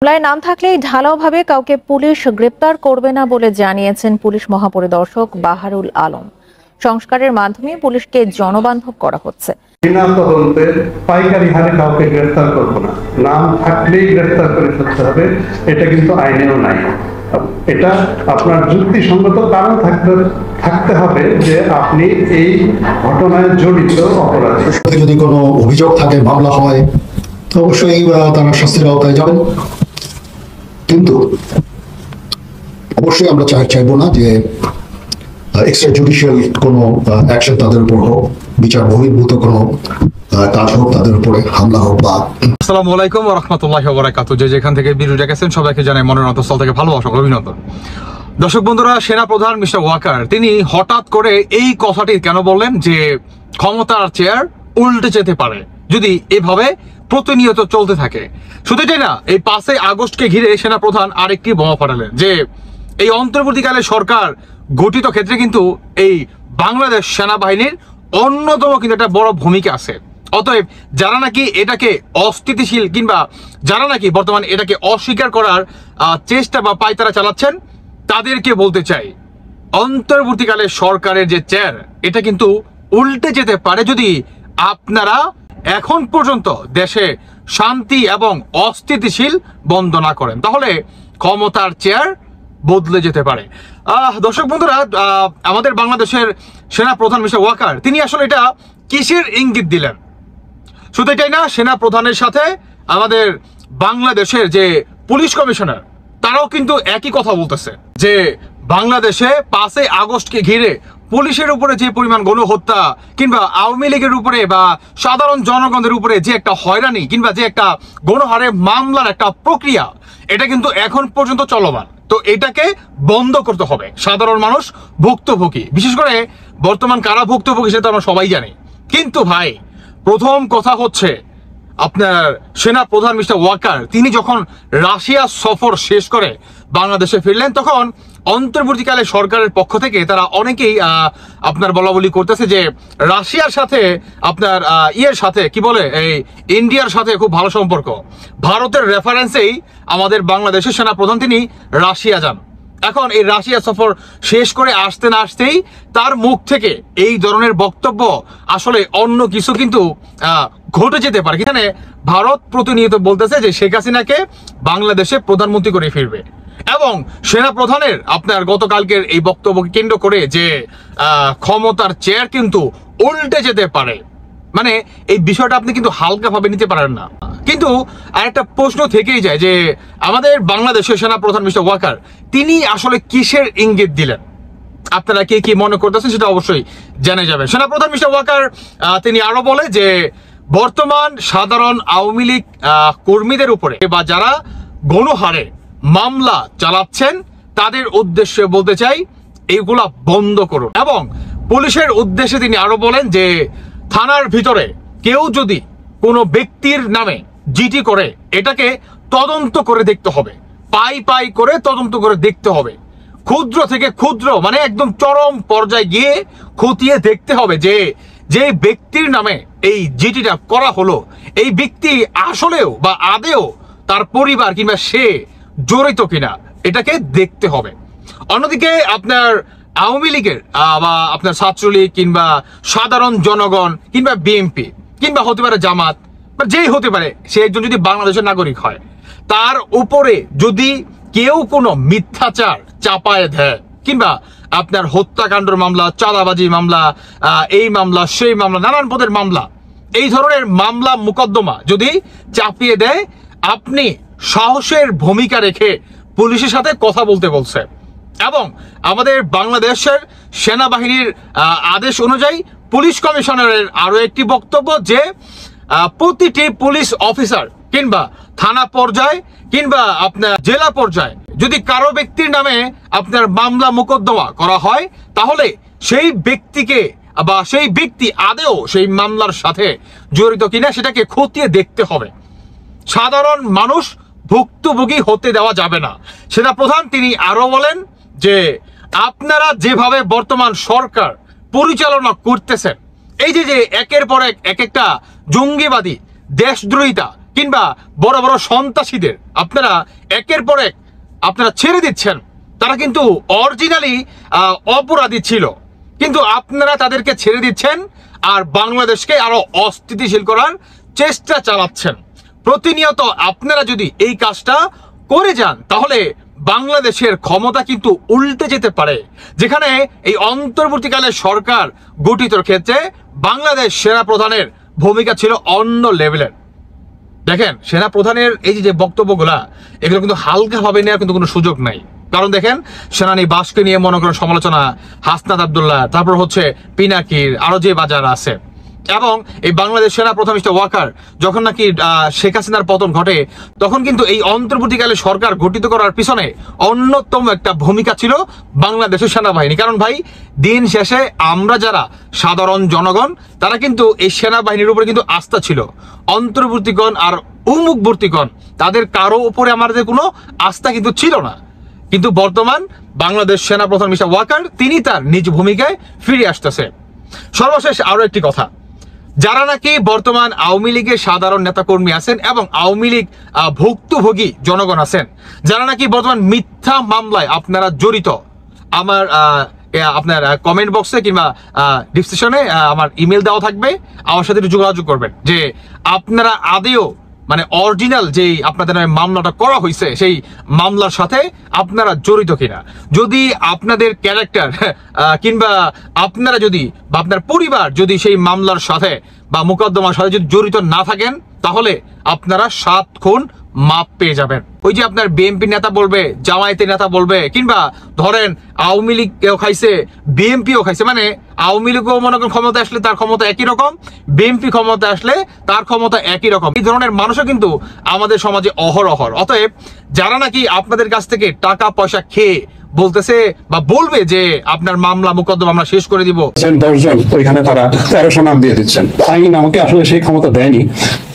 মামলায় নাম থাকলেই ঢালাওভাবে কাউকে পুলিশ গ্রেপ্তার করবে না বলে জানিয়েছেন পুলিশ মহাপরিদর্শক বাহারুল আলম। সংস্কারের মাধ্যমে পুলিশকে জনবান্ধব করা হচ্ছে। বিনা তদন্তে পাইকারি হারে কাউকে গ্রেফতার করব না, নাম থাকলেই গ্রেফতার করে ফেলতে হবে, এটা কিন্তু আইনেও নাই। এটা আপনার যুক্তিসঙ্গত কারণ থাকতে হবে যে আপনি এই ঘটনায় জড়িত অপরাধী। যদি কোনো অভিযোগ থাকে, মামলা হয়, তো অবশ্যই তারা শাস্তির আওতায় যাবেন। কিন্তু অবশ্যই আমরা চাইবো না যে এক্সট্রা জুডিশিয়াল কোনো অ্যাকশন তাদের উপর হোক, বিচার বহির্ভূত কোনো কাজ হোক, তাদের উপরে হামলা হোক বা। আসসালামু আলাইকুম ওয়া রাহমাতুল্লাহি ওয়া বারাকাতুহু। যে যেখান থেকে ভিডিও দেখেছেন সবাইকে জানাই মনের অন্তঃস্থল থেকে ভালোবাসা ও অভিনন্দন। দর্শক বন্ধুরা, সেনাপ্রধান মিস্টার ওয়াকার তিনি হঠাৎ করে এই কথাটি কেন বললেন যে ক্ষমতার চেয়ার উল্টে যেতে পারে যদি এভাবে প্রতিনিয়ত চলতে থাকে। শুধু এটাই না, এই 5 আগস্টকে ঘিরে সেনাপ্রধান আরেকটি বোমা ফাটালেন যে এই অন্তর্বর্তীকালে সরকার গঠিত ক্ষেত্রে কিন্তু এই বাংলাদেশ সেনাবাহিনীর অন্যতম কিন্তু একটা বড় ভূমিকা আছে। অতএব যারা নাকি এটাকে অস্থিতিশীল কিংবা যারা নাকি বর্তমান এটাকে অস্বীকার করার চেষ্টা বা পায়তারা চালাচ্ছেন তাদেরকে বলতে চাই, অন্তর্বর্তীকালে সরকারের যে চেয়ার এটা কিন্তু উল্টে যেতে পারে যদি আপনারা এখন পর্যন্ত দেশে শান্তি এবং অস্থিতিশীল বন্ধ না করেন, তাহলে ক্ষমতার চেয়ার বদলে যেতে পারে। দর্শক বন্ধুরা, আমাদের বাংলাদেশের সেনাপ্রধান মিস্টার ওয়াকার তিনি আসলে এটা কিসের ইঙ্গিত দিলেন? শুধু এটাই না, সেনাপ্রধানের সাথে আমাদের বাংলাদেশের যে পুলিশ কমিশনার তারাও কিন্তু একই কথা বলতেছে যে বাংলাদেশে 5 আগস্টকে ঘিরে পুলিশের উপরে যে পরিমাণ গণহত্যা কিংবা আওয়ামী লীগের উপরে বা সাধারণ জনগণের উপরে যে একটা হয়রানি কিংবা যে একটা গণহারে মামলার একটা প্রক্রিয়া, এটা কিন্তু এখন পর্যন্ত চলমান। তো এটাকে বন্ধ করতে হবে। সাধারণ মানুষ ভুক্তভোগী, বিশেষ করে বর্তমান কারা ভুক্তভোগী সেটা আমরা সবাই জানি। কিন্তু ভাই, প্রথম কথা হচ্ছে আপনার সেনা প্রধান মিস্টার ওয়াকার তিনি যখন রাশিয়া সফর শেষ করে বাংলাদেশে ফিরলেন, তখন অন্তর্বর্তীকালে সরকারের পক্ষ থেকে তারা অনেকেই আপনার বলা বলি করতেছে যে রাশিয়ার সাথে আপনার সাথে কি বলে এই ইন্ডিয়ার সাথে খুব ভালো সম্পর্ক। ভারতের রেফারেন্সেই আমাদের বাংলাদেশের সেনা প্রধান তিনি রাশিয়া যান। এখন এই রাশিয়া সফর শেষ করে আসতে না আসতেই তার মুখ থেকে এই ধরনের বক্তব্য আসলে অন্য কিছু কিন্তু ঘটে যেতে পারে। এখানে ভারত প্রতিনিয়ত বলতেছে যে শেখ হাসিনাকে বাংলাদেশে প্রধানমন্ত্রী করে ফিরবে, এবং সেনা প্রধানের আপনার গতকালকের এই বক্তব্যকে কেন্দ্র করে যে ক্ষমতার চেয়ার কিন্তু উল্টে যেতে পারে, মানে এই বিষয়টা আপনি কিন্তু হালকা ভাবে নিতে পারেন না। কিন্তু আরেকটা প্রশ্ন থেকেই যায় যে আমাদের বাংলাদেশের সেনা প্রধান মিস্টার ওয়াকার তিনি আসলে কিসের ইঙ্গিত দিলেন? আপনারা কে কি মনে করতেছেন সেটা অবশ্যই জেনে যাবেন। সেনা প্রধান মিস্টার ওয়াকার তিনি আরো বলে যে বর্তমান সাধারণ আওয়ামী লীগ কর্মীদের উপরে বা যারা গণহারে মামলা চালাচ্ছেন তাদের উদ্দেশ্যে বলতে চাই এইগুলা বন্ধ করুন। এবং পুলিশের উদ্দেশ্যে তিনি আরো বলেন যে থানার ভিতরে কেউ যদি কোনো ব্যক্তির নামে জিডি করে এটাকে তদন্ত করে দেখতে হবে, পাই করে তদন্ত করে দেখতে হবে। ক্ষুদ্র থেকে ক্ষুদ্র মানে একদম চরম পর্যায়ে গিয়ে খতিয়ে দেখতে হবে যে যে ব্যক্তির নামে এই জিডিটা করা হলো এই ব্যক্তি আসলেও বা আদেও তার পরিবার কিংবা সে জড়িত কিনা এটাকে দেখতে হবে। অন্যদিকে আপনার আওয়ামী লীগের বা আপনার ছাত্রলীগ কিংবা সাধারণ জনগণ কিংবা বিএনপি কিংবা হতে পারে জামাত বা যেই হতে পারে, সে একজন যদি বাংলাদেশের নাগরিক হয় তার উপরে যদি কেউ কোনো মিথ্যাচার চাপায় দেয় কিংবা আপনার হত্যাকাণ্ডের মামলা, চাঁদাবাজি মামলা, এই মামলা সেই মামলা, নানান পদের মামলা, এই ধরনের মামলা মোকদ্দমা যদি চাপিয়ে দেয়, আপনি সাহসের ভূমিকা রেখে পুলিশের সাথে কথা বলতে বলছে। এবং আমাদের বাংলাদেশের সেনাবাহিনীর আদেশ অনুযায়ী পুলিশ কমিশনারের আরো একটি বক্তব্য যে প্রতিটি পুলিশ অফিসার কিংবা থানা পর্যায়ে কিংবা আপনার জেলা পর্যায়ে যদি কারো ব্যক্তির নামে আপনার মামলা মোকদ্দমা করা হয় তাহলে সেই ব্যক্তিকে বা সেই ব্যক্তি আদেও সেই মামলার সাথে জড়িত কিনা সেটাকে খতিয়ে দেখতে হবে। সাধারণ মানুষ ভুক্তভোগী হতে দেওয়া যাবে না। সেনাপ্রধান তিনি আরো বলেন যে আপনারা যেভাবে বর্তমান সরকার পরিচালনা করতেছেন, এই যে একের পর এক একটা জঙ্গিবাদী দেশদ্রোহিতা কিংবা বড় বড় সন্ত্রাসীদের আপনারা একের পর এক আপনারা ছেড়ে দিচ্ছেন, তারা কিন্তু অরিজিনালি অপরাধী ছিল, কিন্তু আপনারা তাদেরকে ছেড়ে দিচ্ছেন আর বাংলাদেশকে আরো অস্থিতিশীল করার চেষ্টা চালাচ্ছেন। প্রতিনিয়ত আপনারা যদি এই কাজটা করে যান তাহলে বাংলাদেশের ক্ষমতা কিন্তু উল্টে যেতে পারে। যেখানে এই অন্তর্বর্তীকালে সরকার গঠিতর ক্ষেত্রে বাংলাদেশ সেনা প্রধানের ভূমিকা ছিল অন্য লেভেলের। দেখেন, সেনা প্রধানের এই যে বক্তব্যগুলা, এগুলো কিন্তু হালকাভাবে নেওয়ার কিন্তু কোনো সুযোগ নাই। কারণ দেখেন, সেনানিবাসকে নিয়ে মনে করেন সমালোচনা, হাসনাত আব্দুল্লাহ, তারপর হচ্ছে পিনাকির, আরো যে বাজার আছে, এবং এই বাংলাদেশ সেনা প্রধান মিস্টার ওয়াকার যখন নাকি শেখ হাসিনার পতন ঘটে, তখন কিন্তু এই অন্তর্বর্তীকালে সরকার গঠিত করার পিছনে অন্যতম একটা ভূমিকা ছিল বাংলাদেশের সেনাবাহিনী। কারণ ভাই, দিন শেষে আমরা যারা সাধারণ জনগণ, তারা কিন্তু এই সেনাবাহিনীর উপরে কিন্তু আস্থা ছিল। অন্তর্বর্তীগণ আর উন্মুখবর্তীগণ, তাদের কারো উপরে আমাদের কোনো আস্থা কিন্তু ছিল না। কিন্তু বর্তমান বাংলাদেশ সেনা প্রধান মিস্টার ওয়াকার তিনি তার নিজ ভূমিকায় ফিরে আসতেছে। সর্বশেষ আরো একটি কথা, যারা নাকি বর্তমান আওয়ামী লীগের সাধারণ নেতাকর্মী আছেন এবং আওয়ামী লীগ ভুক্তভোগী জনগণ আছেন, যারা নাকি বর্তমান মিথ্যা মামলায় আপনারা জড়িত, আমার আপনার কমেন্ট বক্সে কিংবা ডিসক্রিপশনে আমার ইমেল দেওয়া থাকবে, আমার সাথে একটু যোগাযোগ করবেন যে আপনারা আদেও মানে অরিজিনাল যেই আপনাদের নামে মামলাটা করা হয়েছে সেই মামলার সাথে আপনারা জড়িত কিনা। যদি আপনাদের ক্যারেক্টার কিংবা আপনারা যদি বা আপনার পরিবার যদি সেই মামলার সাথে বা মোকদ্দমার সাথে যদি জড়িত না থাকেন, তাহলে আপনারা 7 খুন মাপ পেয়ে যাবেন। ওই যে আপনার বিএনপি নেতা বলবে, জামায়াতের নেতা বলবে, কিংবা ধরেন আওয়ামী লীগ কেউ খাইছে, বিএনপিও খাইছে, মানে আওয়ামী লীগও মনে করেন ক্ষমতা আসলে তার ক্ষমতা একই রকম, বিএনপি ক্ষমতা আসলে তার ক্ষমতা একই রকম। এই ধরনের মানুষও কিন্তু আমাদের সমাজে অহরহ। অতএব যারা নাকি আপনাদের কাছ থেকে টাকা পয়সা খেয়ে বলতেছে বা বলবে যে আপনার মামলা মোকদ্দমা আমরা শেষ করে দিব, 10 জন ওইখানে তারা 1300 নাম দিয়ে দিচ্ছেন। আইন আমাকে আসলে সেই ক্ষমতা দেয়নি,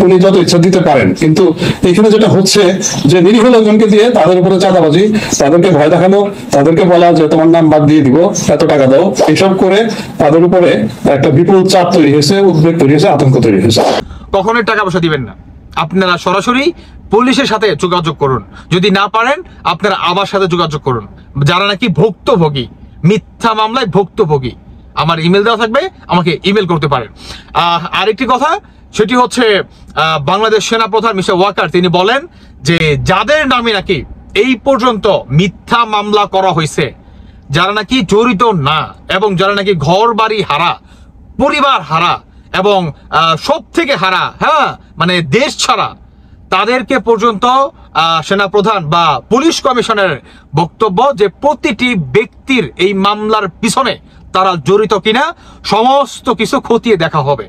উনি যত ইচ্ছা দিতে পারেন। কিন্তু এখানে যেটা হচ্ছে যে নিরীহ লোকজনকে দিয়ে তাদের উপরে চাঁদাবাজি, তাদেরকে ভয় দেখানো, তাদেরকে বলা যে তোমার নাম বাদ দিয়ে দিব, এত টাকা দাও, এইসব করে তাদের উপরে একটা বিপুল চাপ তৈরি হয়েছে, উদ্বেগ তৈরি হয়েছে, আতঙ্ক তৈরি হয়েছে। কখনোই টাকা পয়সা দিবেন না, আপনারা সরাসরি পুলিশের সাথে যোগাযোগ করুন। যদি না পারেন আপনারা আমার সাথে যোগাযোগ করুন। যারা নাকি ভুক্তভোগী, মিথ্যা মামলায় ভুক্তভোগী, আমার ইমেল দেওয়া থাকবে, আমাকে ইমেল করতে পারেন। আরেকটি কথা, সেটি হচ্ছে বাংলাদেশ সেনা প্রধান মিস্টার ওয়াকার তিনি বলেন যে যাদের নামে নাকি এই পর্যন্ত মিথ্যা মামলা করা হয়েছে, যারা নাকি জড়িত না এবং যারা নাকি ঘর বাড়ি হারা, পরিবার হারা এবং সব থেকে হারা, হ্যাঁ মানে দেশ ছাড়া, তাদেরকে পর্যন্ত সেনাপ্রধান বা পুলিশ কমিশনের বক্তব্য যে প্রতিটি ব্যক্তির এই মামলার পিছনে তারা জড়িত কিনা সমস্ত কিছু খতিয়ে দেখা হবে।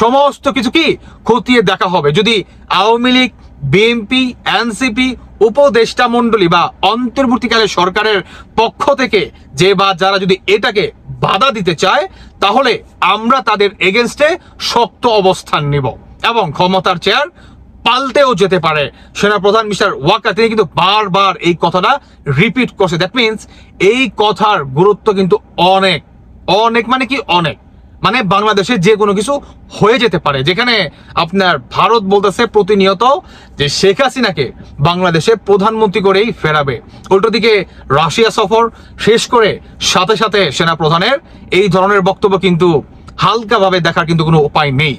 সমস্ত কিছু কি খতিয়ে দেখা হবে। যদি আওয়ামী লীগ, বিএনপি, এনসিপি, উপদেষ্টা মন্ডলী বা অন্তর্বর্তীকালে সরকারের পক্ষ থেকে যে বা যারা যদি এটাকে বাধা দিতে চায়, তাহলে আমরা তাদের এগেনস্টে শক্ত অবস্থান নিব এবং ক্ষমতার চেয়ার পাল্টেও যেতে পারে। সেনাপ্রধান মিস্টার ওয়াকার তিনি কিন্তু বারবার এই কথাটা রিপিট করছে। দ্যাট মিনস এই কথার গুরুত্ব কিন্তু অনেক অনেক, মানে কি অনেক, মানে বাংলাদেশে যে কোনো কিছু হয়ে যেতে পারে। যেখানে আপনার ভারত বলতেছে প্রতিনিয়ত যে শেখ হাসিনাকে বাংলাদেশে প্রধানমন্ত্রী করেই ফেরাবে, উল্টো দিকে রাশিয়া সফর শেষ করে সাথে সাথে সেনাপ্রধানের এই ধরনের বক্তব্য কিন্তু হালকাভাবে দেখার কিন্তু কোনো উপায় নেই।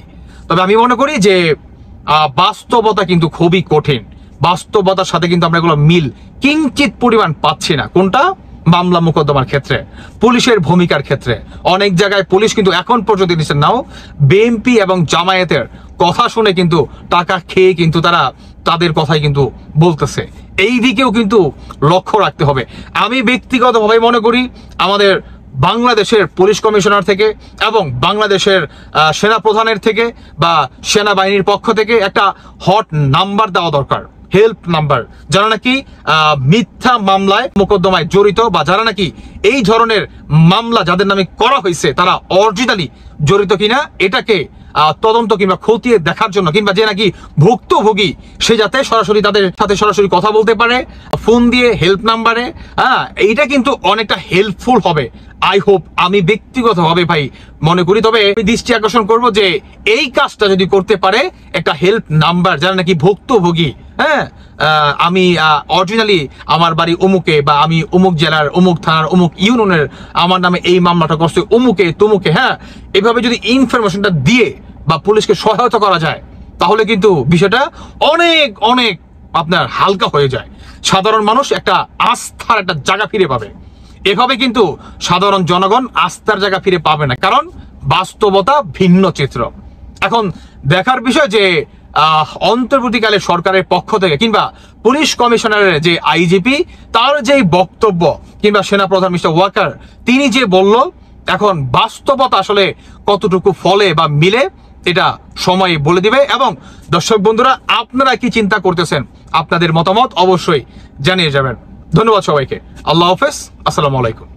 তবে আমি মনে করি যে বাস্তবতা কিন্তু খুবই কঠিন। বাস্তবতার সাথে কিন্তু আমরা এগুলো মিল কিঞ্চিত পরিমাণ পাচ্ছি না। কোনটা? মামলা মোকদ্দমার ক্ষেত্রে, পুলিশের ভূমিকার ক্ষেত্রে। অনেক জায়গায় পুলিশ কিন্তু এখন পর্যন্ত নিচ্ছেন নাও বিএনপি এবং জামায়াতের কথা শুনে কিন্তু টাকা খেয়ে কিন্তু তারা তাদের কথাই কিন্তু বলতেছে। এই দিকেও কিন্তু লক্ষ্য রাখতে হবে। আমি ব্যক্তিগতভাবে মনে করি আমাদের বাংলাদেশের পুলিশ কমিশনার থেকে এবং বাংলাদেশের সেনাপ্রধানের থেকে বা সেনাবাহিনীর পক্ষ থেকে একটা হট নাম্বার দেওয়া দরকার, হেল্প নাম্বার, যারা নাকি মিথ্যা মামলায় মোকদ্দমায় জড়িত বা যারা নাকি এই ধরনের মামলা যাদের নামে করা হয়েছে তারা অরিজিনালি জড়িত কিনা এটাকে তদন্ত কিংবা খতিয়ে দেখার জন্য, কিংবা যে নাকি ভুক্তভোগী সে যাতে সরাসরি তাদের সাথে সরাসরি কথা বলতে পারে ফোন দিয়ে হেল্প নাম্বারে। এইটা কিন্তু অনেকটা হেল্পফুল হবে আই হোপ, আমি ব্যক্তিগতভাবে ভাই মনে করি, তবে আমি দৃষ্টি আকর্ষণ করব যে এই কাজটা যদি করতে পারে একটা হেল্প নাম্বার যারা নাকি ভুক্তভোগী, হ্যাঁ, আমি অরিজিনালি আমার বাড়ি অমুকে, বা আমি অমুক জেলার অমুক থানার অমুক ইউনিয়নের, আমার নামে এই মামলাটা করছে অমুকে তমুকে, হ্যাঁ, এভাবে যদি ইনফরমেশনটা দিয়ে বা পুলিশকে সহায়তা করা যায় তাহলে কিন্তু বিষয়টা অনেক অনেক আপনার হালকা হয়ে যায়। সাধারণ মানুষ একটা আস্থার একটা জায়গা ফিরে পাবে। এভাবে কিন্তু সাধারণ জনগণ আস্থার জায়গা ফিরে পাবে না, কারণ বাস্তবতা ভিন্ন চিত্র। এখন দেখার বিষয় যে অন্তর্বর্তীকালে সরকারের পক্ষ থেকে কিংবা পুলিশ কমিশনারের যে আইজিপি তার যে বক্তব্য, কিংবা সেনাপ্রধান মিস্টার ওয়াকার তিনি যে বলল, এখন বাস্তবতা আসলে কতটুকু ফলে বা মিলে এটা সময় বলে দিবে। এবং দর্শক বন্ধুরা, আপনারা কি চিন্তা করতেছেন, আপনাদের মতামত অবশ্যই জানিয়ে যাবেন। ধন্যবাদ সবাইকে। আল্লাহ হাফেজ, আসসালামু আলাইকুম।